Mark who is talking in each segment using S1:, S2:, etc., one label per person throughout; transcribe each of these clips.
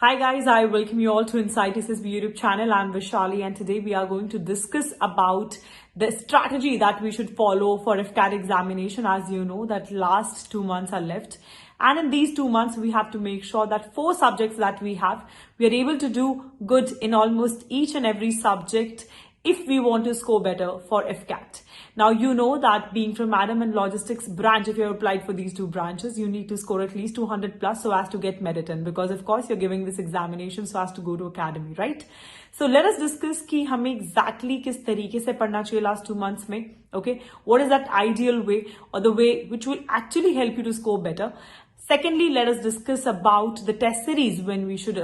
S1: Hi guys, I welcome you all to Insight SSB YouTube channel. I'm Vishali and today we are going to discuss about the strategy that we should follow for FCAT examination. As you know that last 2 months are left, and in these 2 months we have to make sure that 4 subjects that we have, we are able to do good in almost each and every subject if we want to score better for FCAT. Now, you know that being from Madam and Logistics branch, if you have applied for these two branches, you need to score at least 200 plus so as to get merit in, because of course you're giving this examination so as to go to academy, right? So let us discuss कि हमें exactly किस तरीके से पढ़ना चाहिए last 2 months में, okay? What is that ideal way or the way which will actually help you to score better? Secondly, let us discuss about the test series when we should,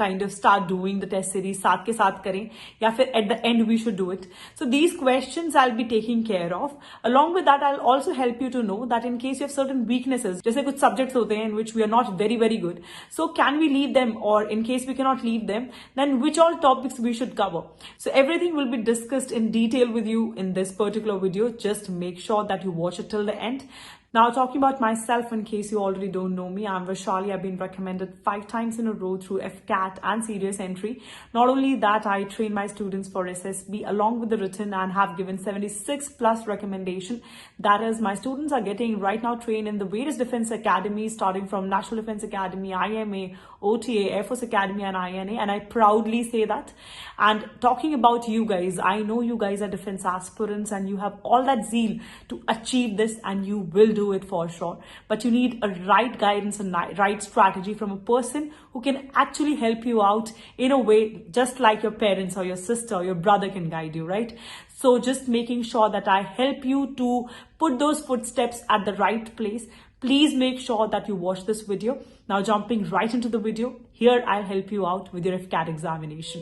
S1: kind of start doing the test series. साथ के साथ करें या फिर at the end we should do it. So these questions I'll be taking care of. Along with that, I'll also help you to know that in case you have certain weaknesses, जैसे कुछ subjects होते हैं in which we are not very good. So can we leave them, or in case we cannot leave them, then which all topics we should cover? So everything will be discussed in detail with you in this particular video. Just make sure that you watch it till the end. Now, talking about myself, in case you already don't know me, I'm Vishali. I've been recommended 5 times in a row through FCAT and Serious Entry. Not only that, I train my students for SSB along with the written and have given 76 plus recommendation. That is, my students are getting right now trained in the various defense academies, starting from National Defense Academy, IMA, OTA, Air Force Academy and INA, and I proudly say that. And talking about you guys, I know you guys are defense aspirants and you have all that zeal to achieve this, and you will do it for sure. But you need a right guidance and right strategy from a person who can actually help you out in a way just like your parents or your sister or your brother can guide you, right? So just making sure that I help you to put those footsteps at the right place. Please make sure that you watch this video. Now, jumping right into the video, here I'll help you out with your FCAT examination.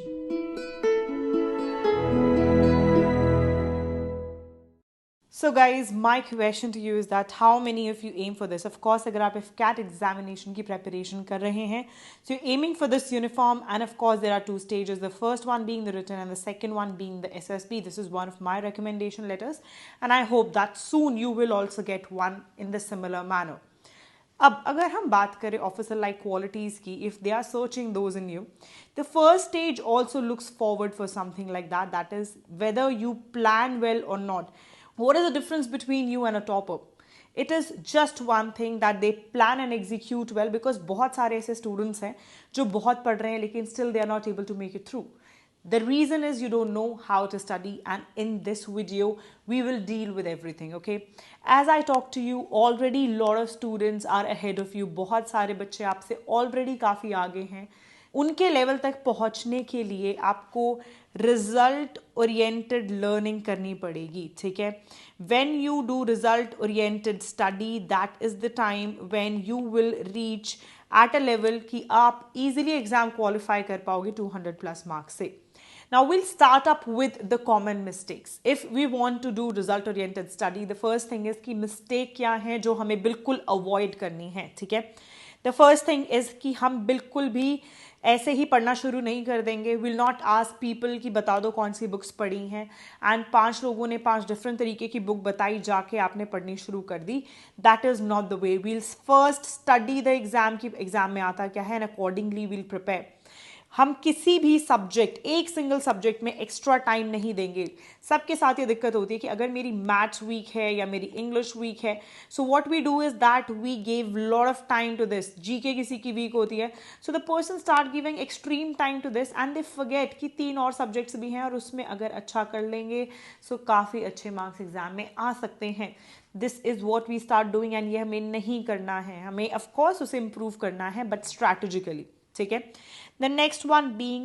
S1: So guys, my question to you is that how many of you aim for this? Of course, अगर आप FCAT examination की preparation कर रहे हैं, so you're aiming for this uniform, and of course there are 2 stages. The first one being the written and the second one being the SSB. This is one of my recommendation letters, and I hope that soon you will also get one in the similar manner. अब अगर हम बात करें officer like qualities की, if they are searching those in you, the first stage also looks forward for something like that. That is whether you plan well or not. What is the difference between you and a topper? It is just one thing that they plan and execute well, because बहुत सारे ऐसे students हैं जो बहुत पढ़ रहे हैं लेकिन still they are not able to make it through. The reason is you don't know how to study, and in this video we will deal with everything, okay? As I talk to you, already lot of students are ahead of you. बहुत सारे बच्चे आपसे already काफ़ी आगे हैं. उनके level तक पहुंचने के लिए आपको रिजल्ट ओरिएंटेड लर्निंग करनी पड़ेगी, ठीक है? When you do result oriented study, that is the time when you will reach at a level कि आप इजीली एग्जाम क्वालिफाई कर पाओगे 200 प्लस मार्क्स से. Now we'll start up with the common mistakes. If we want to do result oriented study, the first thing is कि mistake क्या है जो हमें बिल्कुल avoid करनी है, ठीक है? The first thing is कि हम बिल्कुल भी ऐसे ही पढ़ना शुरू नहीं कर देंगे. Will not ask people कि बता दो कौन सी बुक्स पढ़ी हैं, एंड 5 लोगों ने 5 डिफरेंट तरीके की बुक बताई, जाके आपने पढ़नी शुरू कर दी. That is not the way. We'll first study the exam की एग्जाम में आता क्या है, एंड अकॉर्डिंगली वील प्रिपेयर. हम किसी भी सब्जेक्ट, एक सिंगल सब्जेक्ट में एक्स्ट्रा टाइम नहीं देंगे. सबके साथ ये दिक्कत होती है कि अगर मेरी मैथ्स वीक है या मेरी इंग्लिश वीक है, so what we do is that we give lot of time to this. GK किसी की वीक होती है, so the person start giving extreme time to this, and they forget कि 3 और सब्जेक्ट्स भी हैं और उसमें अगर अच्छा कर लेंगे सो काफ़ी अच्छे मार्क्स एग्जाम में आ सकते हैं. This is what we start doing, and ये हमें नहीं करना है. हमें ऑफकोर्स उसे इम्प्रूव करना है, बट स्ट्रैटेजिकली, ठीक है? The next one being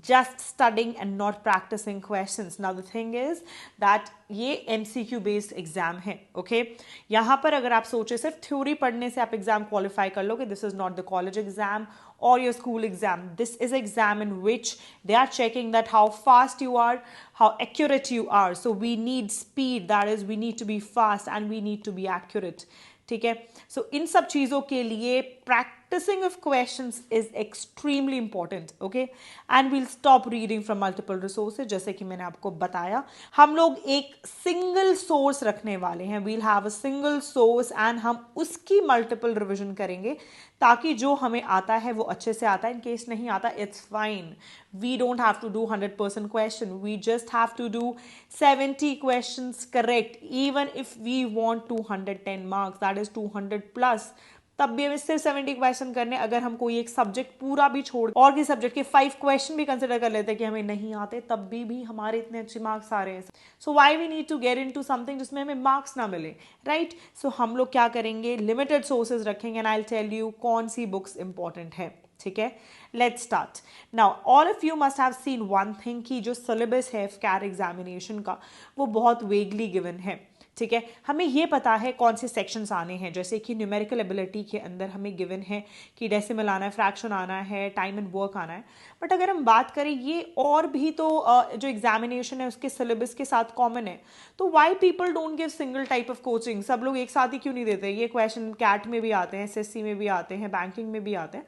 S1: just studying and not practicing questions. Now the thing is that ये MCQ based exam है, okay? यहाँ पर अगर आप सोचे सिर्फ थ्योरी पढ़ने से आप एग्जाम क्वालिफाई कर लोगे, this is not the college exam or your school exam. This is exam in which they are checking that how fast you are, how accurate you are. So we need speed, that is we need to be fast and we need to be accurate, ठीक है? So इन सब चीज़ों के लिए practice practicing of questions is extremely important, okay? And we'll stop reading from multiple resources. जैसे कि मैंने आपको बताया, हम लोग एक सिंगल सोर्स रखने वाले हैं. we'll have a single source and हम उसकी मल्टीपल रिविजन करेंगे ताकि जो हमें आता है वो अच्छे से आता है. इन केस नहीं आता, it's fine. We don't have to do 100% question. We just have to do 70 questions correct. Even if we want 210 marks, that is 200 plus, तब भी हमें सिर्फ 70 क्वेश्चन करने. अगर हम कोई एक सब्जेक्ट पूरा भी छोड़ और किसी सब्जेक्ट के 5 क्वेश्चन भी कंसिडर कर लेते हैं कि हमें नहीं आते, तब भी हमारे इतने अच्छे मार्क्स आ रहे हैं. So why we need to get into something जिसमें हमें मार्क्स ना मिले, राइट? सो हम लोग क्या करेंगे, लिमिटेड सोर्सेज रखेंगे and I will tell you कौन सी बुक्स इंपॉर्टेंट है. ठीक है, let's start now. All of you must have seen one thing कि जो सिलेबस है कैट एग्जामिनेशन का वो बहुत वेगली गिवन है. ठीक है, हमें ये पता है कौन से सेक्शंस आने हैं, जैसे कि न्यूमेरिकल एबिलिटी के अंदर हमें गिवन है कि डेसिमल आना है, फ्रैक्शन आना है, टाइम एंड वर्क आना है. बट अगर हम बात करें ये और भी तो जो एग्जामिनेशन है उसके सिलेबस के साथ कॉमन है. तो why people don't give single type of coaching? सब लोग एक साथ ही क्यों नहीं देते? ये क्वेश्चन कैट में भी आते हैं, SSC में भी आते हैं, बैंकिंग में भी आते हैं.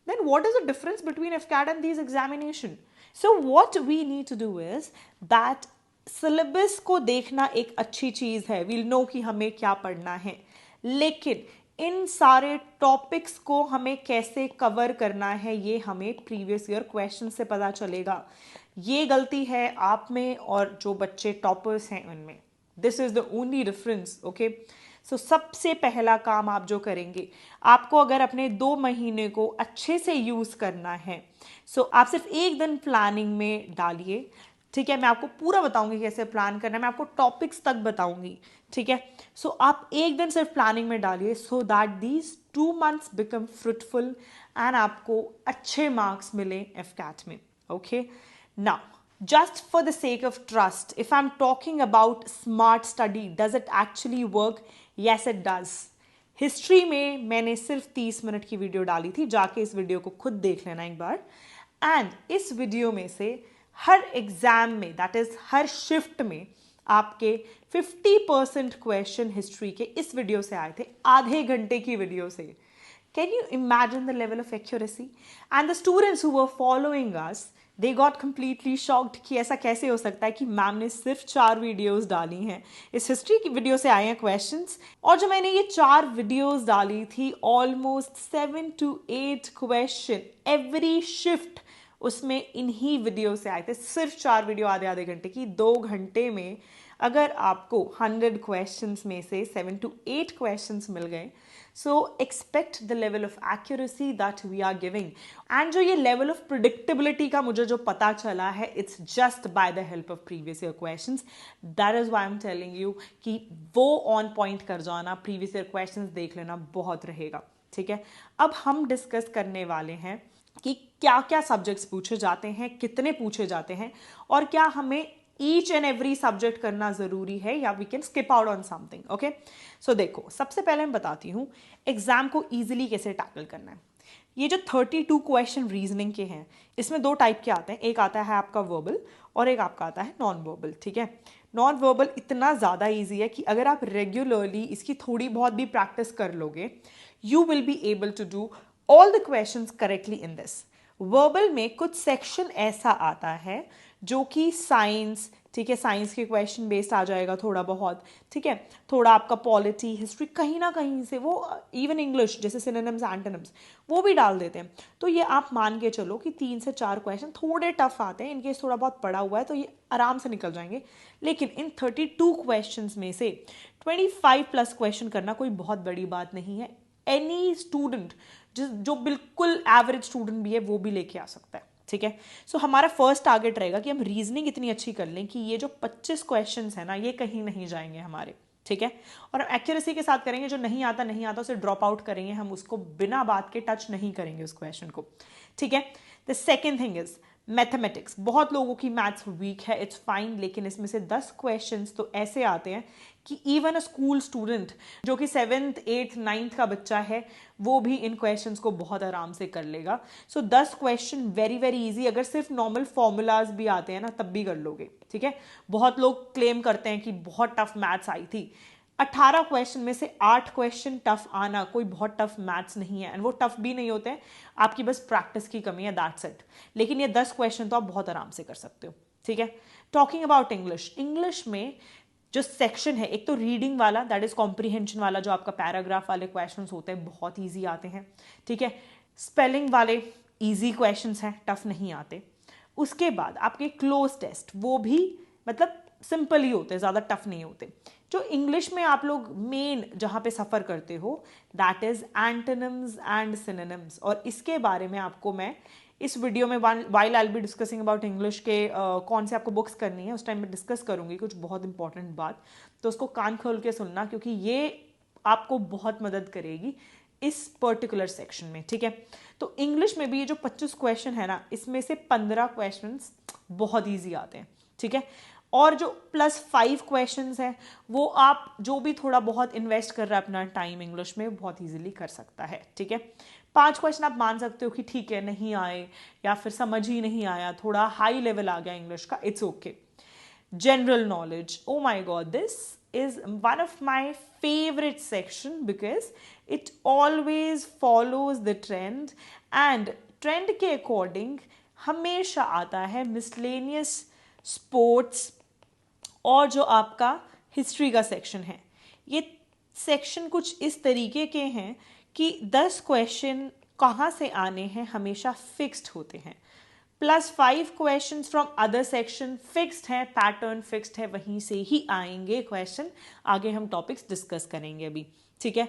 S1: Then what is the difference between FCAT and these examination? So what we need to do is that syllabus को देखना एक अच्छी चीज़ है. We'll know कि हमें क्या पढ़ना है, लेकिन इन सारे टॉपिक्स को हमें कैसे कवर करना है ये हमें प्रीवियस ईयर क्वेश्चन से पता चलेगा. ये गलती है आप में और जो बच्चे टॉपर्स हैं उनमें. This is the only difference, okay? So सबसे पहला काम आप जो करेंगे, आपको अगर अपने 2 महीने को अच्छे से यूज़ करना है, सो आप सिर्फ एक दिन प्लानिंग में डालिए. ठीक है, मैं आपको पूरा बताऊंगी कैसे प्लान करना है, मैं आपको टॉपिक्स तक बताऊंगी. ठीक है, सो आप एक दिन सिर्फ प्लानिंग में डालिए so that these 2 months become fruitful and आपको अच्छे मार्क्स मिले FCAT में. Okay, now just for the sake of trust, if I'm talking about smart study, does it actually work? Yes, it does. History में मैंने सिर्फ 30 minute की video डाली थी, जाके इस वीडियो को खुद देख लेना एक बार. एंड इस वीडियो में से हर एग्जाम में, दैट इज हर शिफ्ट में, आपके 50% क्वेश्चन हिस्ट्री के इस वीडियो से आए थे, आधे घंटे की वीडियो से. Can you imagine the level of accuracy? And the students who were following us, they got completely shocked कि ऐसा कैसे हो सकता है कि मैम ने सिर्फ 4 वीडियोस डाली हैं. इस हिस्ट्री की वीडियो से आए हैं क्वेश्चंस, और जो मैंने ये 4 वीडियोस डाली थी, almost 7 to 8 question every shift उसमें इन्हीं वीडियो से आए थे. सिर्फ 4 वीडियो आधे आधे घंटे की, 2 घंटे में अगर आपको 100 क्वेश्चंस में से 7 to 8 क्वेश्चंस मिल गए, so expect the level of accuracy that we are giving. and जो ये level of predictability का मुझे जो पता चला है, it's just by the help of previous year questions. that is why I'm telling you कि वो on point कर जाना, previous year questions देख लेना बहुत रहेगा. ठीक है, अब हम डिस्कस करने वाले हैं कि क्या क्या सब्जेक्ट्स पूछे जाते हैं, कितने पूछे जाते हैं, और क्या हमें ईच एंड एवरी सब्जेक्ट करना जरूरी है या we can skip out on something. Okay, so देखो, सबसे पहले मैं बताती हूँ एग्जाम को इजीली कैसे टैकल करना है. ये जो 32 क्वेश्चन रीजनिंग के हैं, इसमें 2 टाइप के आते हैं. एक आता है आपका वर्बल और एक आपका आता है नॉन वर्बल. ठीक है, नॉन वर्बल इतना ज़्यादा ईजी है कि अगर आप रेगुलरली इसकी थोड़ी बहुत भी प्रैक्टिस कर लोगे, you will be able to do all the questions correctly in this. Verbal में कुछ सेक्शन ऐसा आता है जो कि साइंस, ठीक है, साइंस के क्वेश्चन बेस्ड आ जाएगा थोड़ा बहुत. ठीक है, थोड़ा आपका पॉलिटी, हिस्ट्री, कहीं ना कहीं से वो, इवन इंग्लिश जैसे सिनोनिम्स, एंटोनिम्स, वो भी डाल देते हैं. तो ये आप मान के चलो कि 3 से 4 क्वेश्चन थोड़े टफ आते हैं. इनकेस थोड़ा बहुत पढ़ा हुआ है तो ये आराम से निकल जाएंगे. लेकिन इन 32 क्वेश्चन में से 25+ क्वेश्चन करना कोई बहुत बड़ी बात नहीं है. एनी स्टूडेंट जो बिल्कुल एवरेज स्टूडेंट भी है वो भी लेके आ सकता है. ठीक है, सो हमारा फर्स्ट टारगेट रहेगा कि हम रीजनिंग इतनी अच्छी कर लें कि ये जो 25 क्वेश्चंस है ना, ये कहीं नहीं जाएंगे हमारे. ठीक है, और हम एक्यूरेसी के साथ करेंगे. जो नहीं आता उसे ड्रॉप आउट करेंगे, हम उसको बिना बात के टच नहीं करेंगे उस क्वेश्चन को. ठीक है, the second thing is mathematics. बहुत लोगों की मैथ्स वीक है, इट्स फाइन, लेकिन इसमें से 10 क्वेश्चंस तो ऐसे आते हैं कि इवन अ स्कूल स्टूडेंट जो कि 7th 8th 9th का बच्चा है, वो भी इन क्वेश्चंस को बहुत आराम से कर लेगा. सो 10 क्वेश्चन वेरी वेरी इजी. अगर सिर्फ नॉर्मल फॉर्मूलाज भी आते हैं ना, तब भी कर लोगे. ठीक है, बहुत लोग क्लेम करते हैं कि बहुत टफ मैथ्स आई थी. 18 क्वेश्चन में से 8 क्वेश्चन टफ आना कोई बहुत टफ मैथ्स नहीं है, एंड वो टफ भी नहीं होते हैं, आपकी बस प्रैक्टिस की कमी है, दैट्स इट। लेकिन ये 10 क्वेश्चन तो आप बहुत आराम से कर सकते हो, ठीक है। टॉकिंग अबाउट इंग्लिश, इंग्लिश में जो सेक्शन है, एक तो रीडिंग वाला, दैट इज कॉम्प्रीहेंशन वाला, जो आपका पैराग्राफ वाले क्वेश्चंस होते हैं बहुत ईजी आते हैं, ठीक है। स्पेलिंग वाले ईजी क्वेश्चंस हैं, टफ नहीं आते। उसके बाद आपके क्लोज टेस्ट, वो भी मतलब सिंपल ही होते हैं, ज़्यादा टफ नहीं होते। जो इंग्लिश में आप लोग मेन जहाँ पे सफ़र करते हो, that is antonyms and synonyms, और इसके बारे में आपको मैं इस वीडियो में while I be discussing about English के कौन से आपको बुक्स करनी है, उस टाइम में डिस्कस करूँगी कुछ बहुत इंपॉर्टेंट बात, तो उसको कान खोल के सुनना, क्योंकि ये आपको बहुत मदद करेगी इस पर्टिकुलर सेक्शन में, ठीक है। तो इंग्लिश में भी ये जो 25 क्वेश्चन है ना, इसमें से 15 क्वेश्चंस बहुत ईजी आते हैं, ठीक है। और जो +5 क्वेश्चंस हैं, वो आप जो भी थोड़ा बहुत इन्वेस्ट कर रहा है अपना टाइम इंग्लिश में, बहुत इजीली कर सकता है, ठीक है। 5 क्वेश्चन आप मान सकते हो कि ठीक है नहीं आए, या फिर समझ ही नहीं आया, थोड़ा हाई लेवल आ गया इंग्लिश का, it's okay. General knowledge, oh my god, this is one of my favorite section because it always follows the trend, and trend के according हमेशा आता है miscellaneous, sports, और जो आपका हिस्ट्री का सेक्शन है। ये सेक्शन कुछ इस तरीके के हैं कि 10 क्वेश्चन कहाँ से आने हैं हमेशा फिक्स्ड होते हैं, +5 question from other section fixed है, पैटर्न फिक्स्ड है, वहीं से ही आएंगे क्वेश्चन। आगे हम टॉपिक्स डिस्कस करेंगे अभी, ठीक है।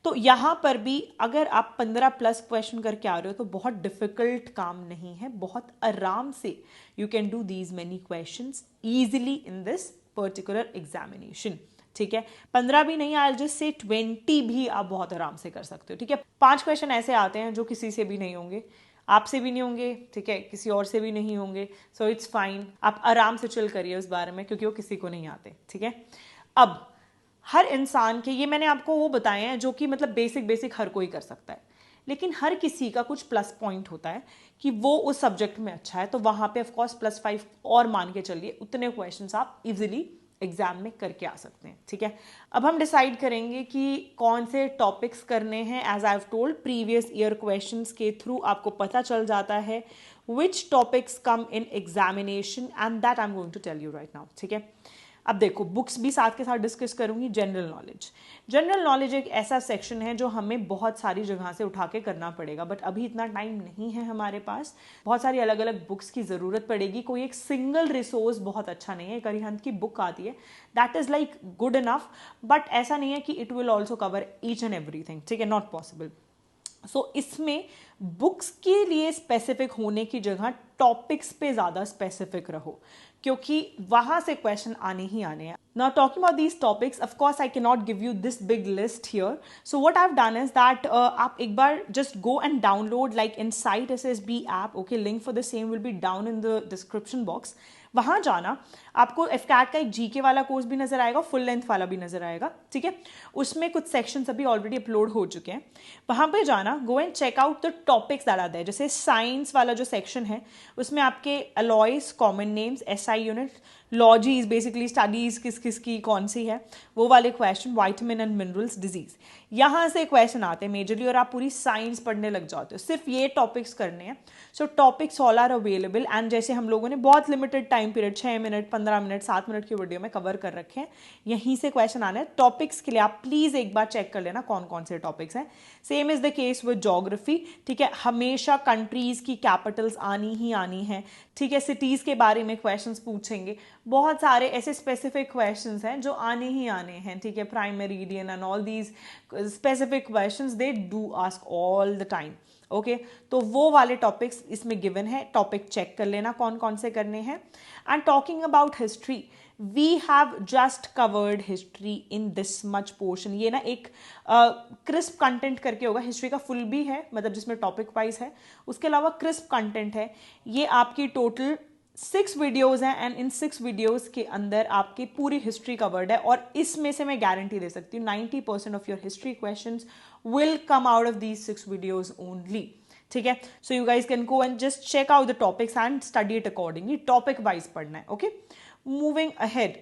S1: तो यहाँ पर भी अगर आप 15+ क्वेश्चन करके आ रहे हो तो बहुत डिफिकल्ट काम नहीं है, बहुत आराम से you can do these many questions easily in this particular examination, ठीक है। 15 भी नहीं, आई जस्ट से 20 भी आप बहुत आराम से कर सकते हो, ठीक है। 5 क्वेश्चन ऐसे आते हैं जो किसी से भी नहीं होंगे, आपसे भी नहीं होंगे, ठीक है, किसी और से भी नहीं होंगे, सो इट्स फाइन, आप आराम से चिल करिए उस बारे में, क्योंकि वो किसी को नहीं आते, ठीक है। अब हर इंसान के, ये मैंने आपको वो बताए हैं जो कि मतलब बेसिक हर कोई कर सकता है, लेकिन हर किसी का कुछ प्लस पॉइंट होता है कि वो उस सब्जेक्ट में अच्छा है, तो वहाँ पे ऑफकोर्स +5 और मान के चलिए, उतने क्वेश्चंस आप इजीली एग्जाम में करके आ सकते हैं, ठीक है। अब हम डिसाइड करेंगे कि कौन से टॉपिक्स करने हैं। As I have told, previous year questions के थ्रू आपको पता चल जाता है which topics come in examination, and that I am going to tell you right now, ठीक है। अब देखो, बुक्स भी साथ के साथ डिस्कस करूंगी। जनरल नॉलेज एक ऐसा सेक्शन है जो हमें बहुत सारी जगह से उठा के करना पड़ेगा, बट अभी इतना टाइम नहीं है हमारे पास, बहुत सारी अलग अलग बुक्स की ज़रूरत पड़ेगी, कोई एक सिंगल रिसोर्स बहुत अच्छा नहीं है। एक अरिहंत की बुक आती है, that is like good enough, but ऐसा नहीं है कि it will also cover each and everything, ठीक है, नॉट पॉसिबल। सो इसमें बुक्स के लिए स्पेसिफिक होने की जगह टॉपिक्स पे ज़्यादा स्पेसिफिक रहो, क्योंकि वहां से क्वेश्चन आने ही आने हैं। Now talking about these topics, of course I cannot give you this big list here. So what I've done is that आप एक बार just go and download like Insight SSB app. Okay, link for the same will be down in the description box. वहाँ जाना, आपको AFCAT का एक GK वाला course भी नजर आएगा, फुल लेंथ वाला भी नजर आएगा, ठीक है। उसमें कुछ सेक्शंस अभी ऑलरेडी अपलोड हो चुके हैं, वहाँ पे जाना, go and check out the topics that are there. जैसे साइंस वाला जो सेक्शन है, उसमें आपके alloys, common names, SI unit, logies, basically studies किस किस की कौन सी है, वो वाले question, vitamin and minerals, diseases, यहाँ से क्वेश्चन आते हैं मेजरली, और आप पूरी साइंस पढ़ने लग जाते हो, सिर्फ ये टॉपिक्स करने हैं। So topics all are available, and जैसे हम लोगों ने बहुत limited time period, 6 minute, 15 minute, 7 minute की वीडियो में कवर कर रखे हैं, यहीं से क्वेश्चन आने हैं। टॉपिक्स के लिए आप प्लीज एक बार चेक कर लेना कौन कौन से टॉपिक्स हैं। Same is the case with geography, ठीक है, हमेशा कंट्रीज की कैपिटल्स आनी ही आनी है, ठीक है। सिटीज के बारे में क्वेश्चंस पूछेंगे, बहुत सारे ऐसे स्पेसिफिक क्वेश्चंस हैं जो आने ही आने हैं, ठीक है। Prime meridian and all these specific questions they do ask all the time, okay. तो वो वाले टॉपिक्स इसमें गिवन है, टॉपिक चेक कर लेना कौन कौन से करने हैं। And talking about history, we have just covered history in this much portion. ये ना एक क्रिस्प कंटेंट करके होगा, हिस्ट्री का फुल भी है, मतलब जिसमें टॉपिक वाइज है, उसके अलावा क्रिस्प कंटेंट है। ये आपकी टोटल 6 वीडियोज़ हैं, एंड इन 6 वीडियोज़ के अंदर आपकी पूरी हिस्ट्री कवर्ड है, और इसमें से मैं गारंटी दे सकती हूँ 90% of your history questions will come out of these 6 videos only, ठीक है। So you guys can go and just check out the topics and study it accordingly, topic wise पढ़ना है, okay. Moving ahead,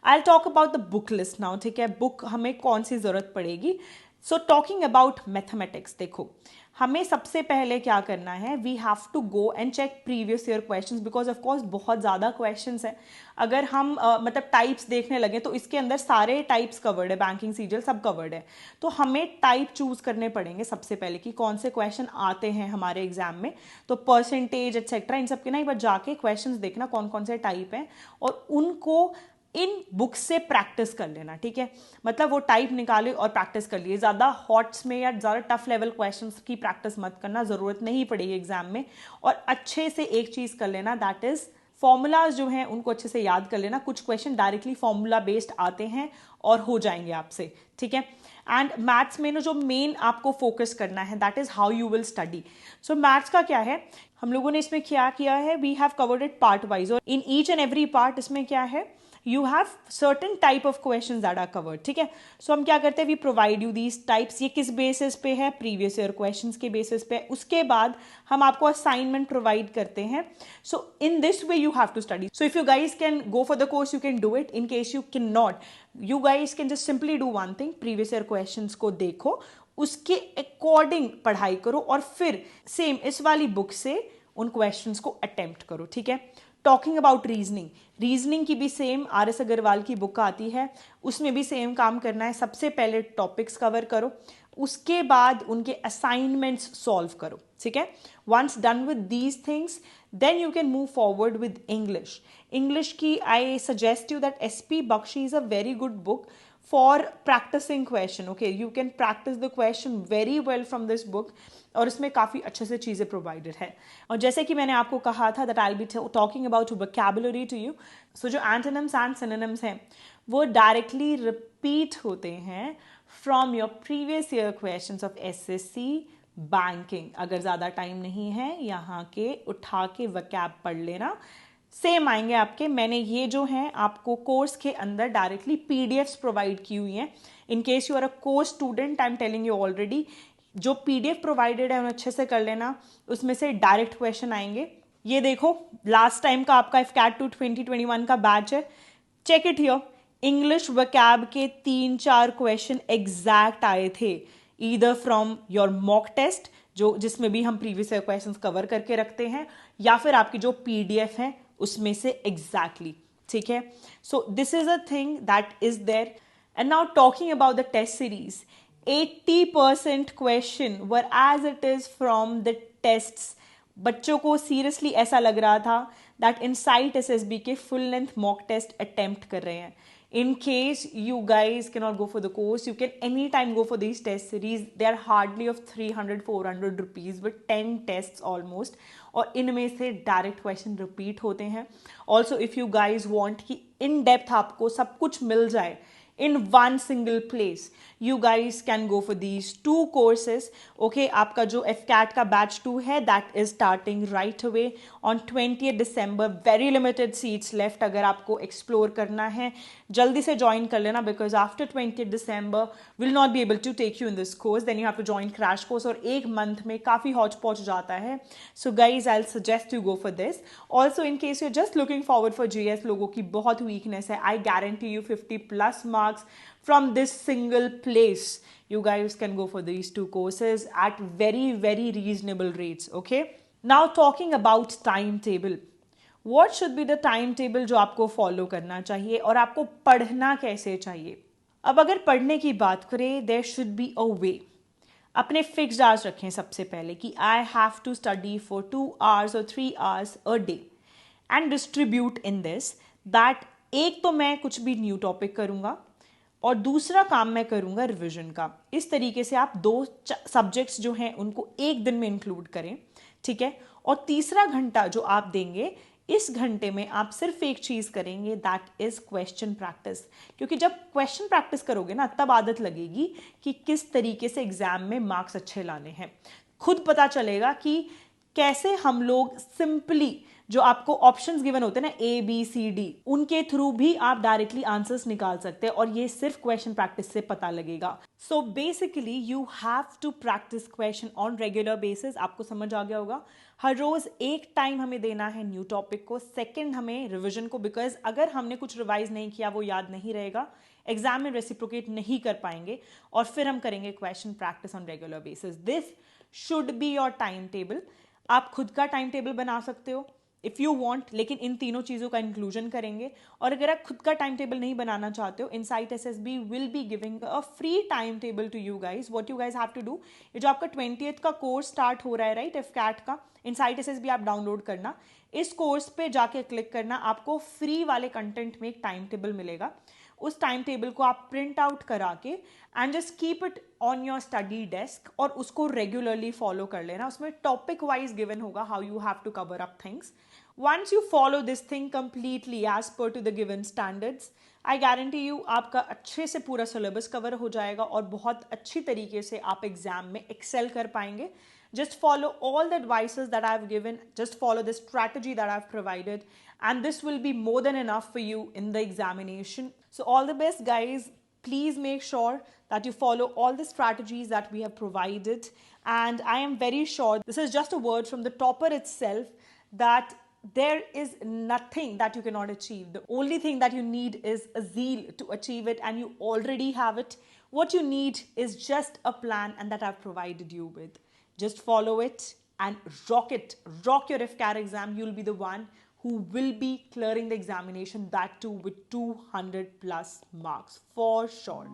S1: I talk about the book list now, ठीक है, book हमें कौन सी ज़रूरत पड़ेगी. सो टॉकिंग अबाउट मैथमेटिक्स, देखो हमें सबसे पहले क्या करना है, we have to go and check previous year questions, because of course बहुत ज़्यादा क्वेश्चंस हैं. अगर हम मतलब टाइप्स देखने लगे तो इसके अंदर सारे टाइप्स कवर्ड है, बैंकिंग सीजीएल सब कवर्ड है. तो हमें टाइप चूज करने पड़ेंगे सबसे पहले कि कौन से क्वेश्चन आते हैं हमारे एग्जाम में. तो परसेंटेज एक्सेट्रा इन सब के नहीं, बट जाके क्वेश्चन देखना कौन कौन से टाइप हैं और उनको इन बुक्स से प्रैक्टिस कर लेना, ठीक है. मतलब वो टाइप निकाले और प्रैक्टिस कर लिए. ज़्यादा हॉट्स में या ज़्यादा टफ लेवल क्वेश्चंस की प्रैक्टिस मत करना, ज़रूरत नहीं पड़ेगी एग्जाम में. और अच्छे से एक चीज़ कर लेना, दैट इज़ फॉर्मूलाज जो हैं उनको अच्छे से याद कर लेना. कुछ क्वेश्चन डायरेक्टली फॉर्मूला बेस्ड आते हैं और हो जाएंगे आपसे, ठीक है. एंड मैथ्स में ना जो मेन आपको फोकस करना है, that is how you will study. So maths का क्या है, हम लोगों ने इसमें क्या किया है, we have covered it part wise, और in each and every part इसमें क्या है, you have certain type of questions that are covered, ठीक है. सो हम क्या करते हैं, we provide you these types. ये किस बेसिस पे है, प्रीवियस ईयर क्वेश्चंस के बेसिस पे. उसके बाद हम आपको असाइनमेंट प्रोवाइड करते हैं. So in this way you have to study. So if you guys can go for the course, you can do it. In case you can not, you guys can just simply do one thing, previous year questions को देखो, उसके according पढ़ाई करो और फिर same इस वाली book से उन क्वेश्चंस को अटेम्प्ट करो, ठीक है. टॉकिंग अबाउट रीजनिंग, रीजनिंग की भी सेम RS अग्रवाल की बुक आती है, उसमें भी सेम काम करना है. सबसे पहले टॉपिक्स कवर करो, उसके बाद उनके असाइनमेंट्स सॉल्व करो, ठीक है. Once done with these things, then you can move forward with English. English की I suggest you that SP Bakshi is a very good book for practicing question. Okay, you can practice the question very well from this book, और इसमें काफ़ी अच्छे से चीज़ें provided है. और जैसे कि मैंने आपको कहा था that I'll be talking about vocabulary to you. So जो antonyms and synonyms हैं वो directly repeat होते हैं from your previous year questions of SSC banking. अगर ज़्यादा टाइम नहीं है यहाँ के उठा के vocab पढ़ लेना, सेम आएंगे आपके. मैंने ये जो हैं आपको कोर्स के अंदर डायरेक्टली PDFs प्रोवाइड की हुई हैं. In case you are a course student, I am telling you already, जो PDF प्रोवाइडेड है उन्हें अच्छे से कर लेना, उसमें से डायरेक्ट क्वेश्चन आएंगे. ये देखो लास्ट टाइम का आपका FCAT 2 2021 का बैच है, check it here. English vocab के 3-4 क्वेश्चन एग्जैक्ट आए थे, either from your mock test जो जिसमें भी हम प्रीवियस ईयर क्वेश्चंस कवर करके रखते हैं, या फिर आपकी जो PDF है उसमें से एग्जैक्टली, ठीक है. So this is a thing that is there. And now talking about the test series, 80% question were as it is from the tests. बच्चों को सीरियसली ऐसा लग रहा था दैट इनसाइट SSB के full length mock test attempt कर रहे हैं. In case you guys cannot go for the course, you can anytime go for these test series. They are hardly of 300-400 rupees with 10 tests almost. और इनमें से direct question repeat होते हैं. Also if you guys want कि in depth आपको सब कुछ मिल जाए in one single place, you guys can go for these 2 courses. Okay, आपका जो FCAT का batch 2 है that is starting right away on 20th December. Very limited seats left. अगर आपको explore करना है जल्दी से join कर लेना, because after 20th December will not be able to take you in this course. Then you have to join crash course और 1 month में काफ़ी hodge podge जाता है. So guys, I'll suggest you go for this. Also in case you're just looking forward for GS, लोगों की बहुत weakness है, I guarantee you 50+ marks from this single place. You guys can go for these 2 courses at very reasonable rates. Okay, now talking about timetable, what should be the timetable जो आपको follow करना चाहिए और आपको पढ़ना कैसे चाहिए. अब अगर पढ़ने की बात करें, there should be a way. अपने फिक्स्ड आवर्स रखें सबसे पहले कि I have to study for 2 hours or 3 hours a day and distribute in this that एक तो मैं कुछ भी न्यू टॉपिक करूँगा और दूसरा काम मैं करूँगा रिविजन का. इस तरीके से आप 2 सब्जेक्ट्स जो हैं उनको एक दिन में इंक्लूड करें, ठीक है. और तीसरा घंटा जो आप देंगे, इस घंटे में आप सिर्फ एक चीज़ करेंगे, दैट इज़ क्वेश्चन प्रैक्टिस. क्योंकि जब क्वेश्चन प्रैक्टिस करोगे ना, तब आदत लगेगी कि किस तरीके से एग्जाम में मार्क्स अच्छे लाने हैं. खुद पता चलेगा कि कैसे हम लोग सिंपली जो आपको ऑप्शंस गिवन होते हैं ना ए बी सी डी, उनके थ्रू भी आप डायरेक्टली आंसर्स निकाल सकते हैं और ये सिर्फ क्वेश्चन प्रैक्टिस से पता लगेगा. So basically you have to practice question on regular basis. आपको समझ आ गया होगा. हर रोज एक टाइम हमें देना है न्यू टॉपिक को, सेकंड हमें रिवीजन को, बिकॉज अगर हमने कुछ रिवाइज नहीं किया वो याद नहीं रहेगा, एग्जाम में रेसिप्रोकेट नहीं कर पाएंगे, और फिर हम करेंगे question practice on regular basis. This should be your time table. आप खुद का टाइम टेबल बना सकते हो इफ़ यू वांट, लेकिन इन तीनों चीज़ों का इंक्लूजन करेंगे. और अगर आप खुद का टाइम टेबल नहीं बनाना चाहते हो, Insight SSB will be giving a free time table to you guys. What you guys have to do, ये जो आपका 20th का कोर्स स्टार्ट हो रहा है राइट, एफकैट का, इनसाइट एसएसबी आप डाउनलोड करना, इस कोर्स पे जाके क्लिक करना, आपको फ्री वाले कंटेंट में एक टाइम टेबल मिलेगा. उस टाइम टेबल को आप प्रिंट आउट करा के and just keep it on your study desk और उसको रेगुलरली फॉलो कर लेना. उसमें टॉपिक वाइज गिवन होगा how you have to cover up things. Once you follow this thing completely as per to the given standards, I guarantee you आपका अच्छे से पूरा सिलेबस कवर हो जाएगा और बहुत अच्छी तरीके से आप एग्जाम में एक्सेल कर पाएंगे. Just follow all the advices that I've given, just follow the strategy that I've provided, and this will be more than enough for you in the examination. So all the best guys. Please make sure that you follow all the strategies that we have provided, and I am very sure this is just a word from the topper itself that there is nothing that you cannot achieve. The only thing that you need is a zeal to achieve it, and you already have it. What you need is just a plan, and that I've provided you with. Just follow it and rock it. Rock your IFCAT exam. You'll be the one who will be clearing the examination, that too with 200 plus marks for sure.